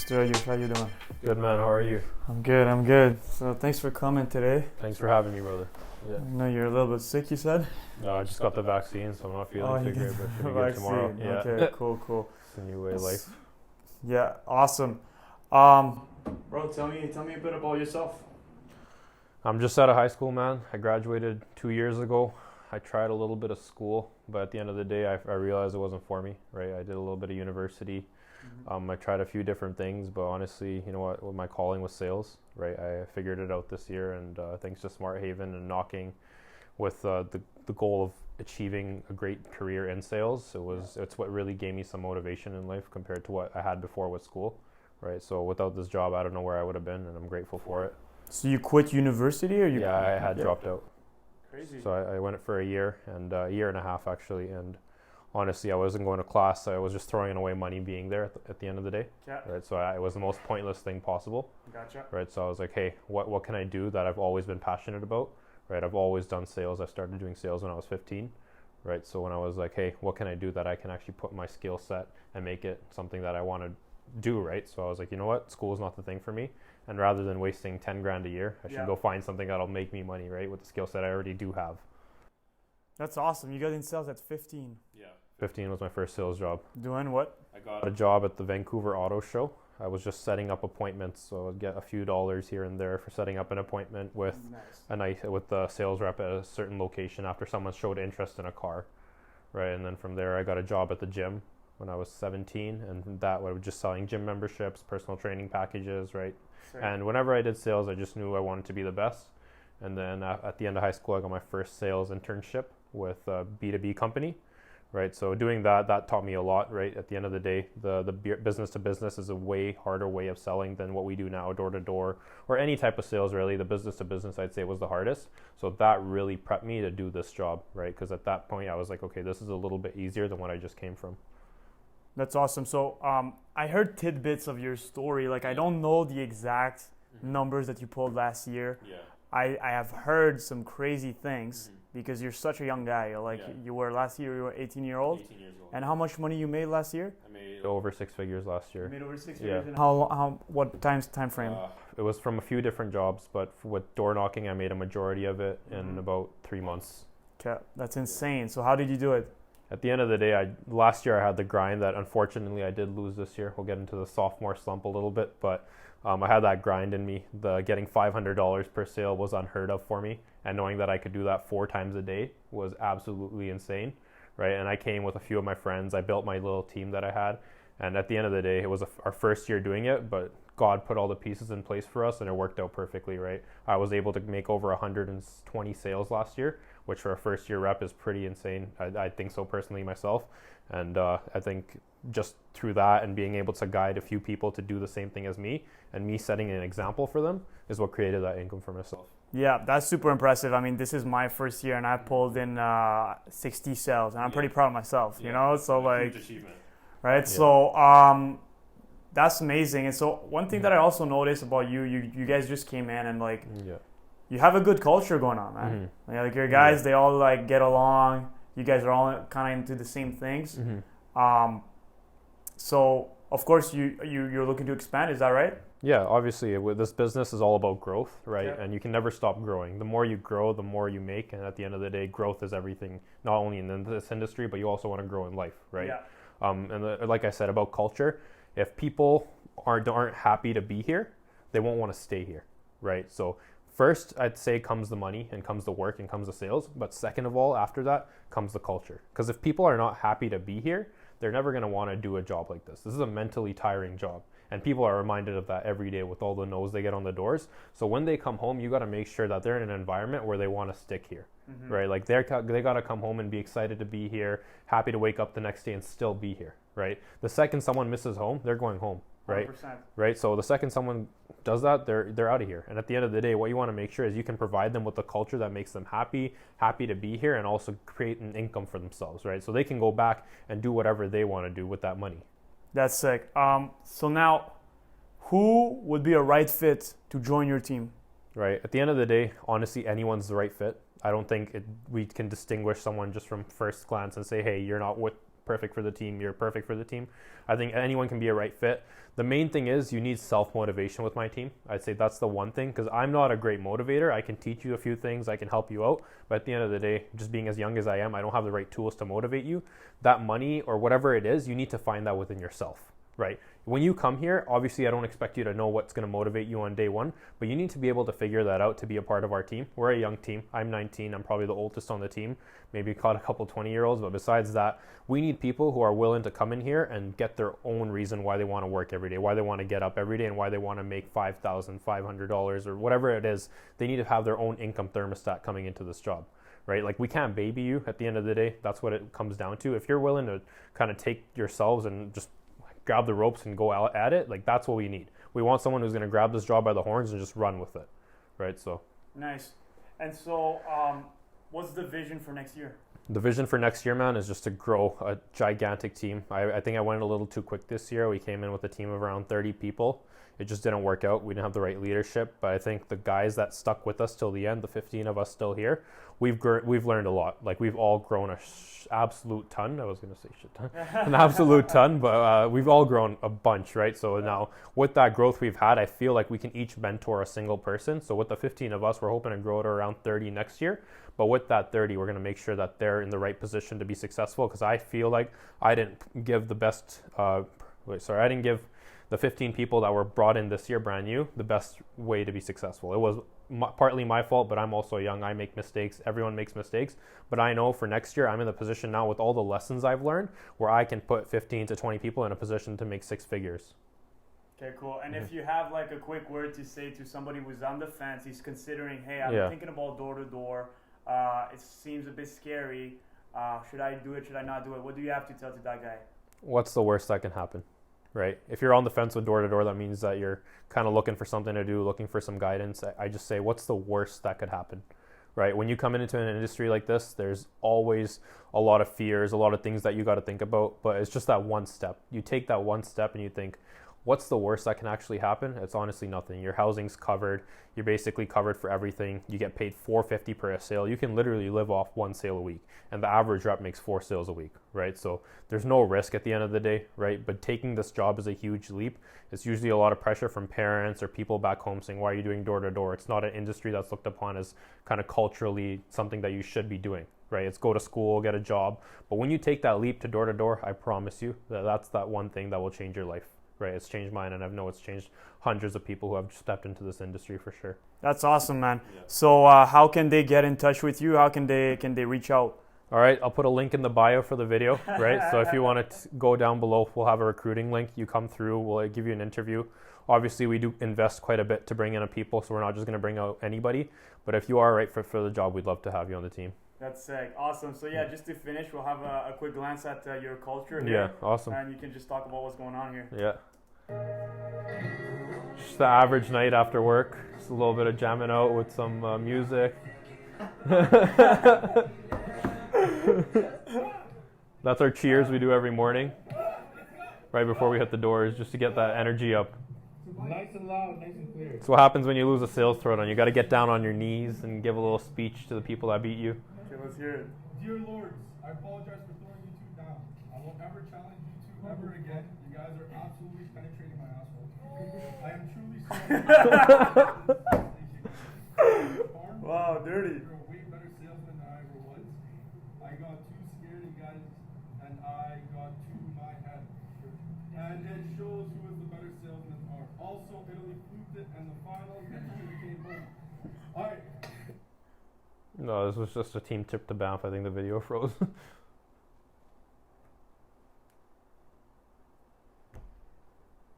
Mr. Ayush, how you doing? Good, man. How are you? I'm good. So thanks for coming today. Thanks for having me, brother. Yeah. I know you're a little bit sick, you said? No, I just got the vaccine, so I'm not feeling too great, but should be good tomorrow. Yeah. Okay, cool. It's a new way of life. Yeah, awesome. Bro, tell me a bit about yourself. I'm just out of high school, man. I graduated 2 years ago. I tried a little bit of school, but at the end of the day, I realized it wasn't for me, right? I did a little bit of university. I tried a few different things, but honestly, you know what my calling was sales, right? I figured it out this year, and thanks to Smart Haven and knocking with the goal of achieving a great career in sales, it's what really gave me some motivation in life compared to what I had before with school, right? So without this job, I don't know where I would have been, and I'm grateful for it. So you quit university, or you? Yeah, I had dropped out. Crazy. So I went for a year and a half actually, and honestly, I wasn't going to class. I was just throwing away money being there at the end of the day. Yeah. Right. So it was the most pointless thing possible. Gotcha. Right. So I was like, hey, what can I do that I've always been passionate about? Right. I've always done sales. I started doing sales when I was 15. Right. So when I was like, hey, what can I do that I can actually put my skill set and make it something that I want to do? Right. So I was like, you know what? School is not the thing for me. And rather than wasting 10 grand a year, I should go find something that'll make me money. Right. With the skill set I already do have. That's awesome. You got in sales at 15. Yeah. 15 was my first sales job. Doing what? I got a job at the Vancouver Auto Show. I was just setting up appointments, so I'd get a few dollars here and there for setting up an appointment with with the sales rep at a certain location after someone showed interest in a car, right? And then from there, I got a job at the gym when I was 17, and that was just selling gym memberships, personal training packages, right? Sure. And whenever I did sales, I just knew I wanted to be the best. And then at the end of high school, I got my first sales internship with a B2B company. Right, so doing that taught me a lot. Right, at the end of the day, the business to business is a way harder way of selling than what we do now, door to door, or any type of sales. Really, the business to business, I'd say, was the hardest. So that really prepped me to do this job. Right, because at that point, I was like, okay, this is a little bit easier than what I just came from. That's awesome. So I heard tidbits of your story. Like, I don't know the exact numbers that you pulled last year. Yeah. I have heard some crazy things because you're such a young guy. Like you were last year, you were 18 years old. And how much money you made last year? I made over 6 figures last year. You made over 6 figures? And what time frame? It was from a few different jobs, but with door knocking, I made a majority of it in about 3 months. Okay, that's insane. So how did you do it? At the end of the day, last year I had the grind that unfortunately I did lose this year. We'll get into the sophomore slump a little bit, but I had that grind in me. The getting $500 per sale was unheard of for me, and knowing that I could do that 4 times a day was absolutely insane, right? And I came with a few of my friends. I built my little team that I had, and at the end of the day, it was our first year doing it, but God put all the pieces in place for us, and it worked out perfectly, right? I was able to make over 120 sales last year, which for a first-year rep is pretty insane. I think so personally myself, and I think just through that and being able to guide a few people to do the same thing as me, and me setting an example for them, is what created that income for myself. Yeah, that's super impressive. I mean, this is my first year, and I pulled in 60 sales, and I'm pretty proud of myself, you know? So, like, huge achievement. Right? Yeah. So, that's amazing. And so one thing that I also noticed about you guys just came in and like, you have a good culture going on, man. Like your guys, they all like get along. You guys are all kind of into the same things. So of course you're looking to expand. Is that right? Yeah, obviously with this business is all about growth, right? Yeah. And you can never stop growing. The more you grow, the more you make. And at the end of the day, growth is everything, not only in this industry, but you also want to grow in life, right? Yeah. Like I said about culture, if people aren't happy to be here, they won't want to stay here, right? So first, I'd say comes the money and comes the work and comes the sales. But second of all, after that comes the culture. Because if people are not happy to be here, they're never going to want to do a job like this. This is a mentally tiring job. And people are reminded of that every day with all the no's they get on the doors. So when they come home, you got to make sure that they're in an environment where they want to stick here, right? Like they got to come home and be excited to be here, happy to wake up the next day and still be here, right? The second someone misses home, they're going home, right? 100%. Right. So the second someone does that, they're out of here. And at the end of the day, what you want to make sure is you can provide them with a culture that makes them happy to be here, and also create an income for themselves, right? So they can go back and do whatever they want to do with that money. That's sick. So now, who would be a right fit to join your team? Right. At the end of the day, honestly, anyone's the right fit. I don't think we can distinguish someone just from first glance and say, hey, you're not what perfect for the team, you're perfect for the team. I think anyone can be a right fit. The main thing is you need self-motivation with my team. I'd say that's the one thing, because I'm not a great motivator. I can teach you a few things, I can help you out, but at the end of the day, just being as young as I am, I don't have the right tools to motivate you. That money or whatever it is, you need to find that within yourself, right? When you come here, obviously I don't expect you to know what's going to motivate you on day one, but you need to be able to figure that out to be a part of our team. We're a young team. I'm 19. I'm probably the oldest on the team. Maybe caught a couple 20-year-olds, but besides that, we need people who are willing to come in here and get their own reason why they want to work every day, why they want to get up every day, and why they want to make $5,500 or whatever it is. They need to have their own income thermostat coming into this job, right? Like, we can't baby you at the end of the day. That's what it comes down to. If you're willing to kind of take yourselves and just grab the ropes and go out at it, like, that's what we need. We want someone who's going to grab this job by the horns and just run with it, right? So nice. And so what's the vision for next year? The vision for next year, man, is just to grow a gigantic team. I think I went a little too quick this year. We came in with a team of around 30 people. It just didn't work out. We didn't have the right leadership. But I think the guys that stuck with us till the end, the 15 of us still here, we've learned a lot. Like, we've all grown a absolute ton. I was going to say shit ton. An absolute ton, but we've all grown a bunch, right? So now with that growth we've had, I feel like we can each mentor a single person. So with the 15 of us, we're hoping to grow to around 30 next year. But with that 30, we're going to make sure that they're in the right position to be successful, because I feel like I didn't give the best, I didn't give the 15 people that were brought in this year brand new the best way to be successful. It was partly my fault, but I'm also young. I make mistakes. Everyone makes mistakes. But I know for next year, I'm in the position now with all the lessons I've learned where I can put 15 to 20 people in a position to make 6 figures. Okay, cool. And if you have like a quick word to say to somebody who's on the fence, he's considering, hey, I'm thinking about door-to-door. It seems a bit scary. Should I do it? Should I not do it? What do you have to tell to that guy? What's the worst that can happen, right? If you're on the fence with door-to-door, that means that you're kind of looking for something to do, looking for some guidance. I just say, what's the worst that could happen, right? When you come into an industry like this, there's always a lot of fears, a lot of things that you got to think about, but it's just that one step. You take that one step and you think, what's the worst that can actually happen? It's honestly nothing. Your housing's covered. You're basically covered for everything. You get paid $450 per sale. You can literally live off 1 sale a week. And the average rep makes 4 sales a week, right? So there's no risk at the end of the day, right? But taking this job is a huge leap. It's usually a lot of pressure from parents or people back home saying, why are you doing door-to-door? It's not an industry that's looked upon as kind of culturally something that you should be doing, right? It's go to school, get a job. But when you take that leap to door-to-door, I promise you that's that one thing that will change your life. Right, it's changed mine, and I know it's changed hundreds of people who have stepped into this industry for sure. That's awesome, man. Yeah. So how can they get in touch with you? How can they reach out? All right, I'll put a link in the bio for the video, right? So if you want to go down below, we'll have a recruiting link. You come through, we'll give you an interview. Obviously, we do invest quite a bit to bring in a people, so we're not just going to bring out anybody. But if you are right for the job, we'd love to have you on the team. That's sick. Awesome. So yeah, just to finish, we'll have a quick glance at your culture here. Yeah, awesome. And you can just talk about what's going on here. Yeah. Just the average night after work. Just a little bit of jamming out with some music. That's our cheers we do every morning, right before we hit the doors, just to get that energy up. Nice and loud, nice and clear. It's what happens when you lose a sales throwdown. You got to get down on your knees and give a little speech to the people that beat you. Okay, let's hear it. Dear Lords, I apologize for throwing you two down. I won't ever challenge you two ever again. You guys are absolutely penetrating my asshole. I am truly sorry. Wow, dirty. You're a way better salesman than I ever was. I got too scared, you guys, and I got to my head. And it shows who is the better salesman are. Also, Italy fluked it, and the finals next year became home. All right. No, this was just a team trip to Banff. I think the video froze.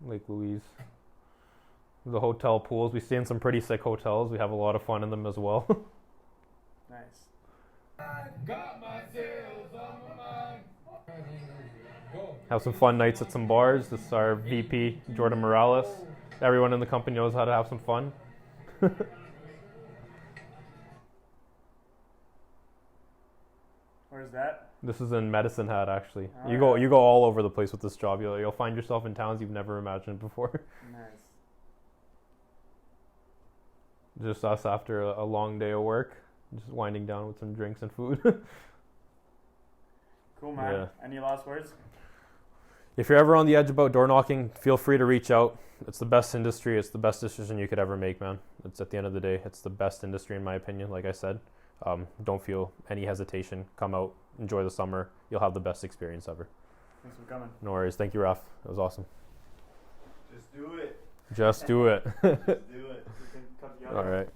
Lake Louise. The hotel pools. We stay in some pretty sick hotels. We have a lot of fun in them as well. Nice. Got my sales on my mind. Have some fun nights at some bars. This is our VP, Jordan Morales. Everyone in the company knows how to have some fun. Where's that? This is in Medicine Hat, actually. Oh, you go all over the place with this job. You'll find yourself in towns you've never imagined before. Nice. Just us after a long day of work, just winding down with some drinks and food. Cool, man. Yeah. Any last words? If you're ever on the edge about door knocking, feel free to reach out. It's the best industry. It's the best decision you could ever make, man. It's at the end of the day, it's the best industry in my opinion. Like I said, don't feel any hesitation. Come out, enjoy the summer. You'll have the best experience ever. Thanks for coming. No worries. Thank you, Raf. It was awesome. Just do it. Just do it. Just do it. All right.